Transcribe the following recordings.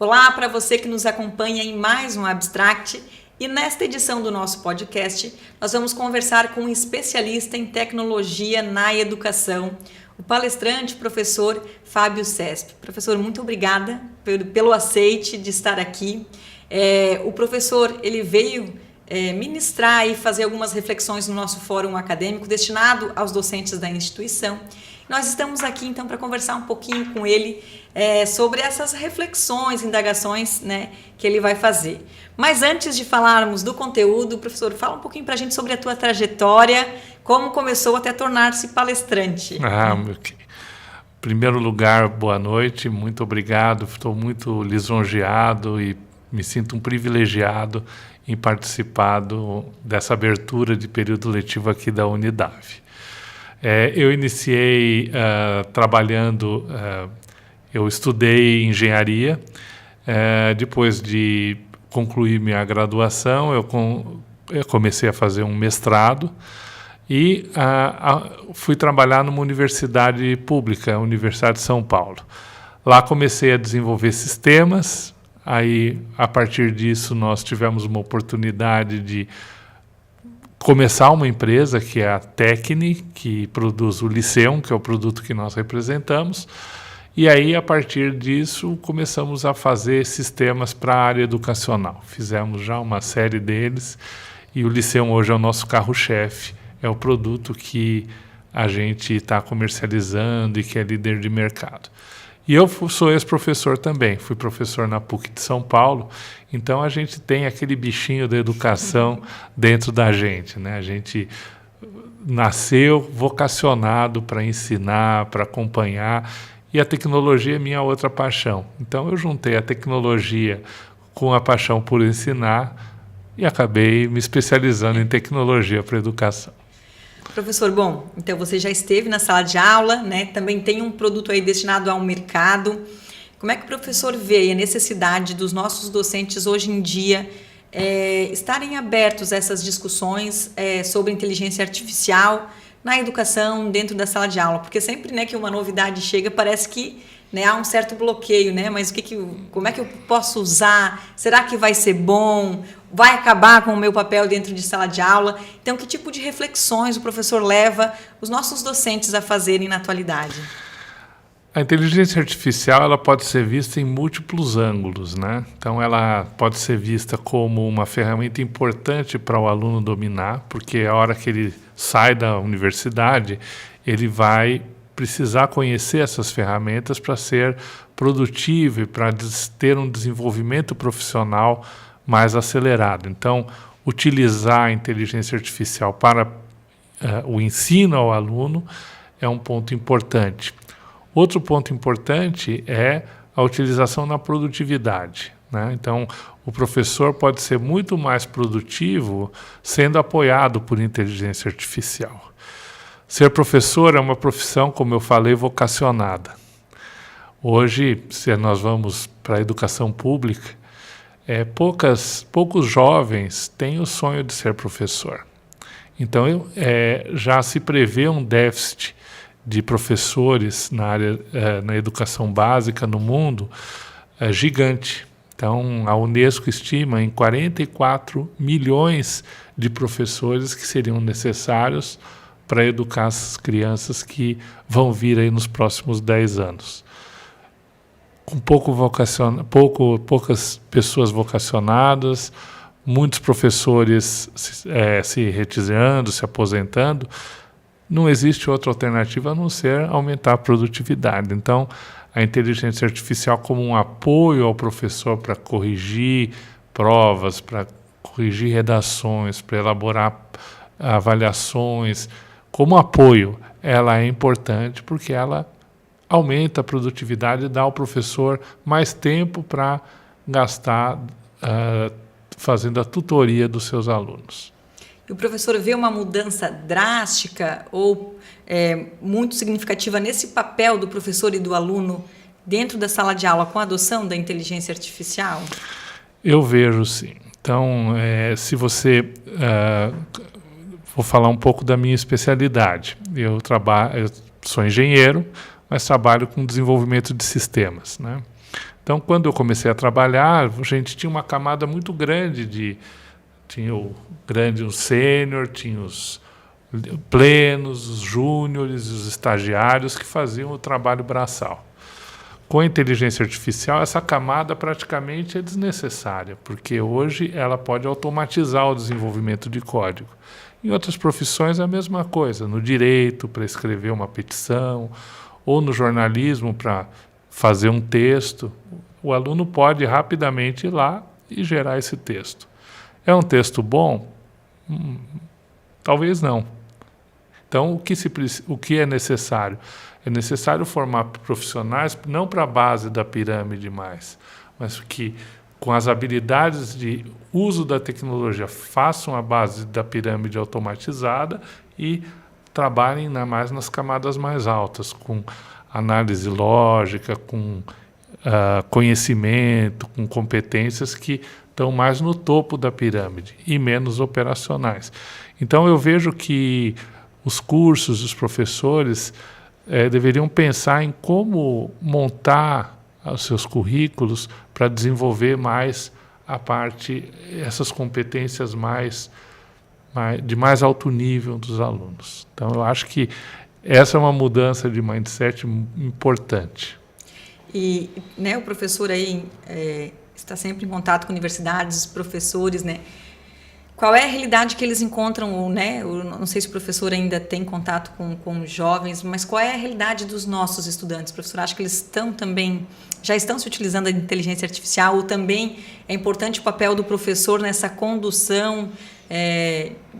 Olá para você que nos acompanha em mais um Abstract, e nesta edição do nosso podcast nós vamos conversar com um especialista em tecnologia na educação, o palestrante, professor Fábio Cesp. Professor, muito obrigada pelo aceite de estar aqui. O professor ele veio ministrar e fazer algumas reflexões no nosso fórum acadêmico destinado aos docentes da instituição. Nós estamos aqui, então, para conversar um pouquinho com ele sobre essas reflexões, indagações, né, que ele vai fazer. Mas antes de falarmos do conteúdo, professor, fala um pouquinho para a gente sobre a tua trajetória, como começou até tornar-se palestrante. Em primeiro lugar, boa noite, muito obrigado, estou muito lisonjeado e me sinto um privilegiado em participar dessa abertura de período letivo aqui da Unidade. Eu iniciei trabalhando, eu estudei engenharia, depois de concluir minha graduação, eu comecei a fazer um mestrado e fui trabalhar numa universidade pública, a Universidade de São Paulo. Lá comecei a desenvolver sistemas, aí a partir disso nós tivemos uma oportunidade de começar uma empresa que é a Tecni, que produz o Liceum, que é o produto que nós representamos, e aí a partir disso começamos a fazer sistemas para a área educacional. Fizemos já uma série deles e o Liceum hoje é o nosso carro-chefe, é o produto que a gente está comercializando e que é líder de mercado. E eu sou ex-professor também, fui professor na PUC de São Paulo, então a gente tem aquele bichinho da educação dentro da gente, né? A gente nasceu vocacionado para ensinar, para acompanhar, e a tecnologia é minha outra paixão. Então eu juntei a tecnologia com a paixão por ensinar e acabei me especializando em tecnologia para educação. Professor, bom, então você já esteve na sala de aula, né? Também tem um produto aí destinado ao mercado. Como é que o professor vê a necessidade dos nossos docentes hoje em dia estarem abertos a essas discussões sobre inteligência artificial na educação, dentro da sala de aula? Porque sempre, né, que uma novidade chega, parece que, né, há um certo bloqueio, né? Mas como é que eu posso usar? Será que vai ser bom? Vai acabar com o meu papel dentro de sala de aula? Então, que tipo de reflexões o professor leva os nossos docentes a fazerem na atualidade? A inteligência artificial ela pode ser vista em múltiplos ângulos, né? Então, ela pode ser vista como uma ferramenta importante para o aluno dominar, porque a hora que ele sai da universidade, ele vai precisar conhecer essas ferramentas para ser produtivo e para ter um desenvolvimento profissional mais acelerado. Então, utilizar a inteligência artificial para o ensino ao aluno é um ponto importante. Outro ponto importante é a utilização na produtividade, né? Então, o professor pode ser muito mais produtivo sendo apoiado por inteligência artificial. Ser professor é uma profissão, como eu falei, vocacionada. Hoje, se nós vamos para a educação pública, poucos jovens têm o sonho de ser professor. Então, já se prevê um déficit de professores na educação básica no mundo gigante. Então, a Unesco estima em 44 milhões de professores que seriam necessários para educar as crianças que vão vir aí nos próximos 10 anos. Com poucas pessoas vocacionadas, muitos professores se retirando, se aposentando, não existe outra alternativa a não ser aumentar a produtividade. Então, a inteligência artificial como um apoio ao professor para corrigir provas, para corrigir redações, para elaborar avaliações, como apoio, ela é importante porque ela aumenta a produtividade e dá ao professor mais tempo para gastar fazendo a tutoria dos seus alunos. E o professor vê uma mudança drástica ou muito significativa nesse papel do professor e do aluno dentro da sala de aula com a adoção da inteligência artificial? Eu vejo, sim. Então, se você... vou falar um pouco da minha especialidade. Eu sou engenheiro, mas trabalho com desenvolvimento de sistemas, né? Então, quando eu comecei a trabalhar, a gente tinha uma camada muito grande tinha o sênior, tinha os plenos, os júniores, os estagiários que faziam o trabalho braçal. Com a inteligência artificial, essa camada praticamente é desnecessária, porque hoje ela pode automatizar o desenvolvimento de código. Em outras profissões é a mesma coisa, no direito, para escrever uma petição, ou no jornalismo, para fazer um texto, o aluno pode rapidamente ir lá e gerar esse texto. É um texto bom? Talvez não. Então, o que é necessário? É necessário formar profissionais não para a base da pirâmide mais, mas que com as habilidades de uso da tecnologia façam a base da pirâmide automatizada e trabalhem mais nas camadas mais altas, com análise lógica, com conhecimento, com competências que estão mais no topo da pirâmide e menos operacionais. Então eu vejo que os cursos, os professores deveriam pensar em como montar os seus currículos para desenvolver mais essas competências de mais alto nível dos alunos. Então eu acho que essa é uma mudança de mindset importante. E o professor aí está sempre em contato com universidades, professores, né? Qual é a realidade que eles encontram, né? Eu não sei se o professor ainda tem contato com jovens, mas qual é a realidade dos nossos estudantes? Professor, acha que eles já estão se utilizando da inteligência artificial, ou também é importante o papel do professor nessa condução,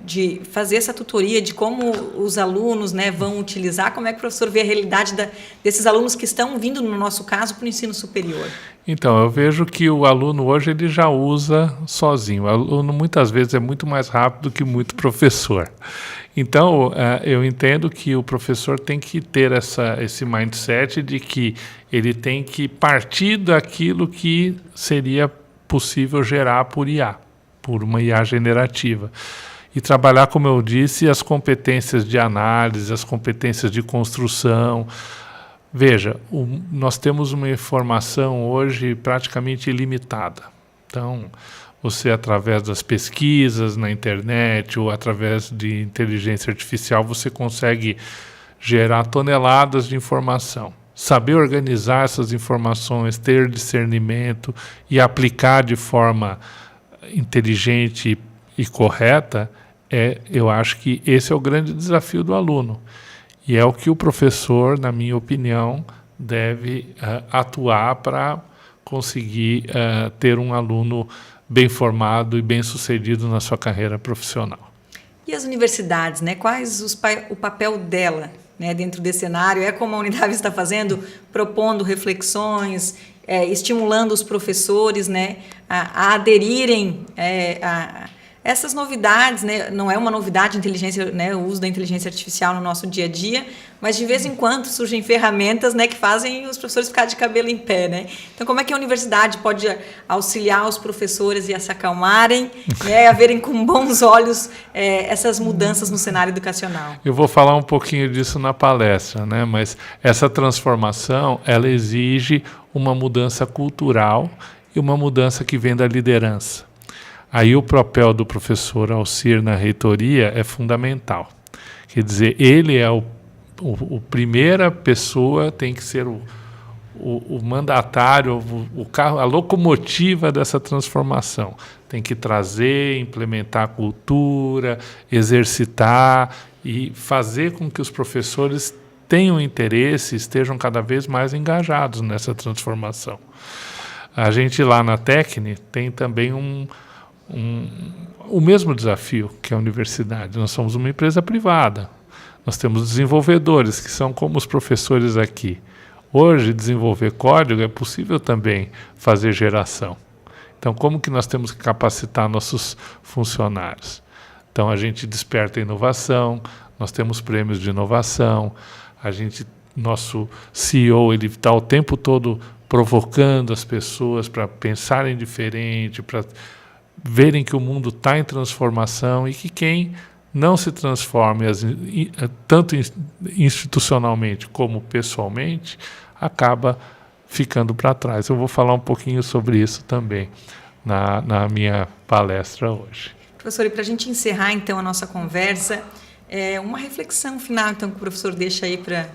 de fazer essa tutoria de como os alunos, né, vão utilizar? Como é que o professor vê a realidade desses alunos que estão vindo, no nosso caso, para o ensino superior? Então, eu vejo que o aluno hoje ele já usa sozinho. O aluno muitas vezes é muito mais rápido que muito professor. Então, eu entendo que o professor tem que ter esse mindset de que ele tem que partir daquilo que seria possível gerar por IA, por uma IA generativa. E trabalhar, como eu disse, as competências de análise, as competências de construção. Veja, nós temos uma informação hoje praticamente ilimitada. Então, você, através das pesquisas na internet ou através de inteligência artificial, você consegue gerar toneladas de informação. Saber organizar essas informações, ter discernimento e aplicar de forma inteligente e correta, eu acho que esse é o grande desafio do aluno. E é o que o professor, na minha opinião, deve atuar para conseguir ter um aluno bem formado e bem sucedido na sua carreira profissional. E as universidades, né? Quais o papel dela, né, dentro desse cenário? É como a Unidav está fazendo, propondo reflexões, estimulando os professores, né, a aderirem a essas novidades, né? Não é uma novidade o uso da inteligência artificial no nosso dia a dia, mas de vez em quando surgem ferramentas, né, que fazem os professores ficar de cabelo em pé, né? Então, como é que a universidade pode auxiliar os professores a se acalmarem, a verem com bons olhos essas mudanças no cenário educacional? Eu vou falar um pouquinho disso na palestra, né? Mas essa transformação, ela exige uma mudança cultural e uma mudança que vem da liderança. Aí o papel do professor Alcir na reitoria é fundamental. Quer dizer, ele é o primeira pessoa, tem que ser o mandatário, a locomotiva dessa transformação. Tem que trazer, implementar a cultura, exercitar e fazer com que os professores tenham interesse, estejam cada vez mais engajados nessa transformação. A gente lá na Tecne tem também o mesmo desafio que a universidade. Nós somos uma empresa privada. Nós temos desenvolvedores, que são como os professores aqui. Hoje, desenvolver código é possível também fazer geração. Então, como que nós temos que capacitar nossos funcionários? Então, a gente desperta a inovação, nós temos prêmios de inovação, nosso CEO está o tempo todo provocando as pessoas para pensarem diferente, para verem que o mundo está em transformação e que quem não se transforme tanto institucionalmente como pessoalmente acaba ficando para trás. Eu vou falar um pouquinho sobre isso também na minha palestra hoje. Professor, e para a gente encerrar então a nossa conversa, uma reflexão final então que o professor deixa aí para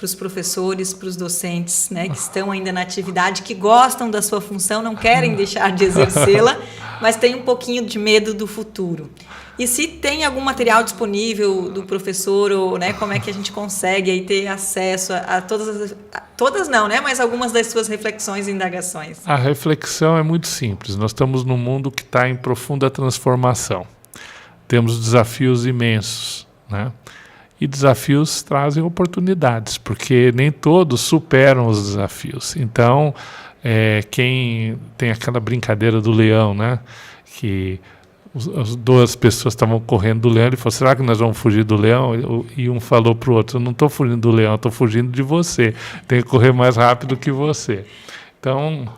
os professores, para os docentes, né, que estão ainda na atividade, que gostam da sua função, não querem deixar de exercê-la, mas têm um pouquinho de medo do futuro. E se tem algum material disponível do professor, ou, né, como é que a gente consegue aí ter acesso a todas não, né, mas algumas das suas reflexões e indagações? A reflexão é muito simples. Nós estamos num mundo que está em profunda transformação. Temos desafios imensos, né? E desafios trazem oportunidades, porque nem todos superam os desafios. Então, quem tem aquela brincadeira do leão, né? Que as duas pessoas estavam correndo do leão, ele falou, será que nós vamos fugir do leão? E um falou para o outro, eu não estou fugindo do leão, eu estou fugindo de você, tenho que correr mais rápido que você. Então,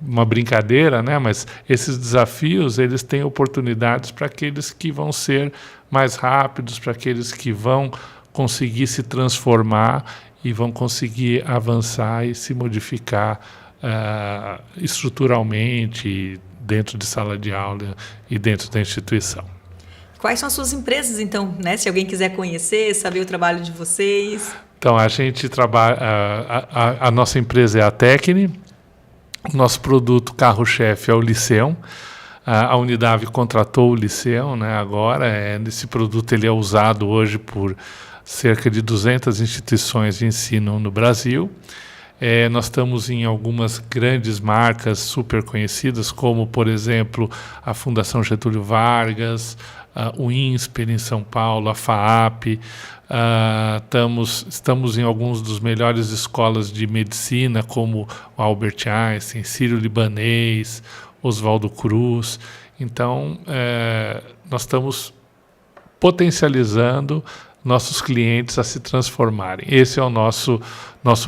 uma brincadeira, né? Mas esses desafios, eles têm oportunidades para aqueles que vão ser mais rápidos, para aqueles que vão conseguir se transformar e vão conseguir avançar e se modificar estruturalmente, dentro de sala de aula e dentro da instituição. Quais são as suas empresas, então, né? Se alguém quiser conhecer, saber o trabalho de vocês. Então, a gente trabalha, a nossa empresa é a Tecne, o nosso produto carro-chefe é o Liceum. A Unidade contratou o Liceum, né, agora. Esse produto ele é usado hoje por cerca de 200 instituições de ensino no Brasil. Nós estamos em algumas grandes marcas super conhecidas, como, por exemplo, a Fundação Getúlio Vargas, o INSPER em São Paulo, a FAAP. Estamos em alguns dos melhores escolas de medicina, como o Albert Einstein, Sírio-Libanês, Oswaldo Cruz. Então, nós estamos potencializando nossos clientes a se transformarem. Esse é o nosso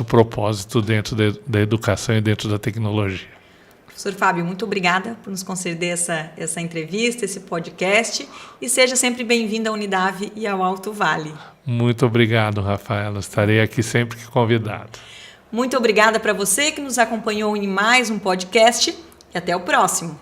propósito dentro da educação e dentro da tecnologia. Professor Fábio, muito obrigada por nos conceder essa entrevista, esse podcast, e seja sempre bem-vindo à Unidade e ao Alto Vale. Muito obrigado, Rafaela. Estarei aqui sempre que convidado. Muito obrigada para você que nos acompanhou em mais um podcast e até o próximo.